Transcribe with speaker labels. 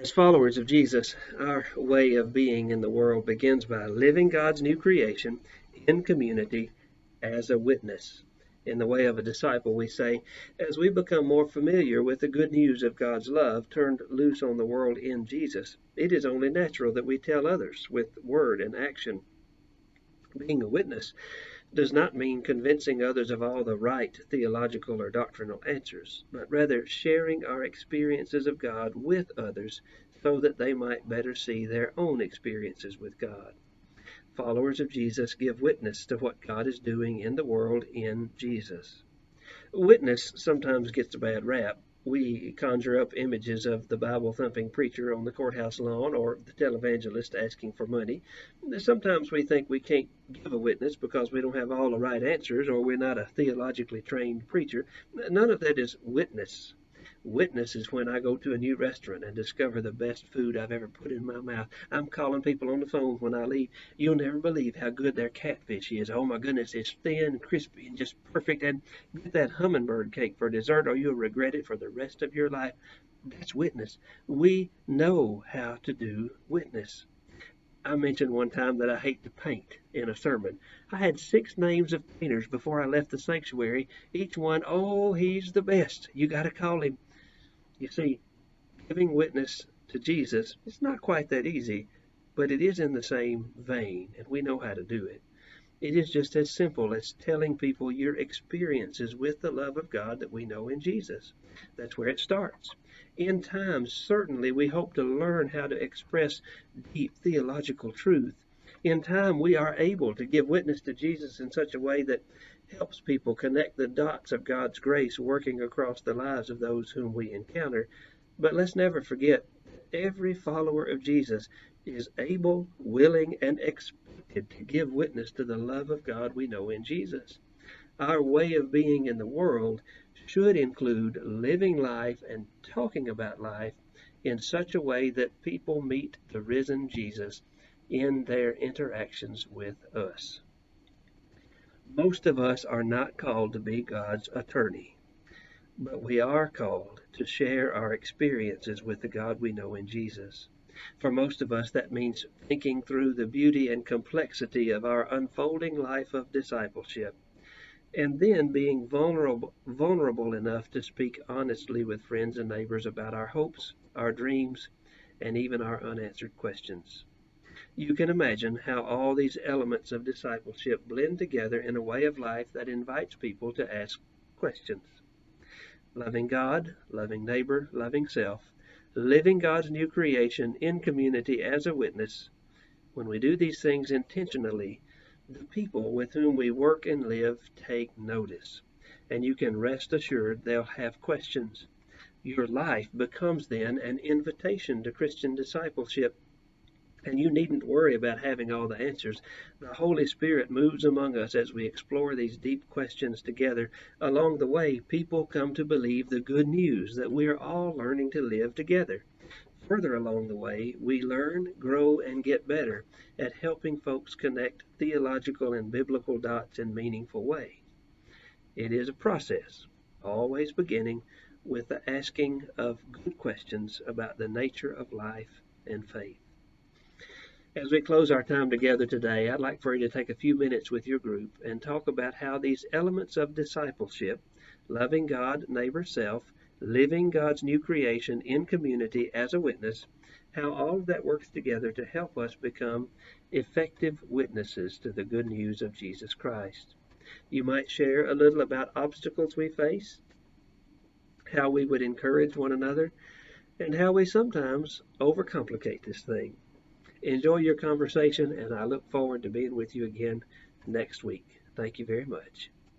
Speaker 1: As followers of Jesus, our way of being in the world begins by living God's new creation in community as a witness. In the way of a disciple, we say, as we become more familiar with the good news of God's love turned loose on the world in Jesus, it is only natural that we tell others with word and action. Being a witness does not mean convincing others of all the right theological or doctrinal answers, but rather sharing our experiences of God with others so that they might better see their own experiences with God. Followers of Jesus give witness to what God is doing in the world in Jesus. Witness sometimes gets a bad rap. We conjure up images of the Bible-thumping preacher on the courthouse lawn or the televangelist asking for money. Sometimes we think we can't give a witness because we don't have all the right answers or we're not a theologically trained preacher. None of that is witness. Witness is when I go to a new restaurant and discover the best food I've ever put in my mouth. I'm calling people on the phone when I leave. You'll never believe how good their catfish is. Oh my goodness, it's thin, crispy, and just perfect. And get that hummingbird cake for dessert or you'll regret it for the rest of your life. That's witness. We know how to do witness. I mentioned one time that I hate to paint in a sermon. I had 6 names of painters before I left the sanctuary. Each one, oh, he's the best. You got to call him. You see, giving witness to Jesus is not quite that easy, but it is in the same vein, and we know how to do it. It is just as simple as telling people your experiences with the love of God that we know in Jesus. That's where it starts. In time, certainly, we hope to learn how to express deep theological truth. In time, we are able to give witness to Jesus in such a way that helps people connect the dots of God's grace working across the lives of those whom we encounter. But let's never forget, every follower of Jesus is able, willing, and expected to give witness to the love of God we know in Jesus. Our way of being in the world should include living life and talking about life in such a way that people meet the risen Jesus in their interactions with us. Most of us are not called to be God's attorney, but we are called to share our experiences with the God we know in Jesus. For most of us, that means thinking through the beauty and complexity of our unfolding life of discipleship, and then being vulnerable enough to speak honestly with friends and neighbors about our hopes, our dreams, and even our unanswered questions. You can imagine how all these elements of discipleship blend together in a way of life that invites people to ask questions. Loving God, loving neighbor, loving self, living God's new creation in community as a witness. When we do these things intentionally, the people with whom we work and live take notice, and you can rest assured they'll have questions. Your life becomes then an invitation to Christian discipleship, and you needn't worry about having all the answers. The Holy Spirit moves among us as we explore these deep questions together. Along the way, people come to believe the good news that we are all learning to live together. Further along the way, we learn, grow, and get better at helping folks connect theological and biblical dots in meaningful ways. It is a process, always beginning with the asking of good questions about the nature of life and faith. As we close our time together today, I'd like for you to take a few minutes with your group and talk about how these elements of discipleship, loving God, neighbor, self, living God's new creation in community as a witness, how all of that works together to help us become effective witnesses to the good news of Jesus Christ. You might share a little about obstacles we face, how we would encourage one another, and how we sometimes overcomplicate this thing. Enjoy your conversation, and I look forward to being with you again next week. Thank you very much.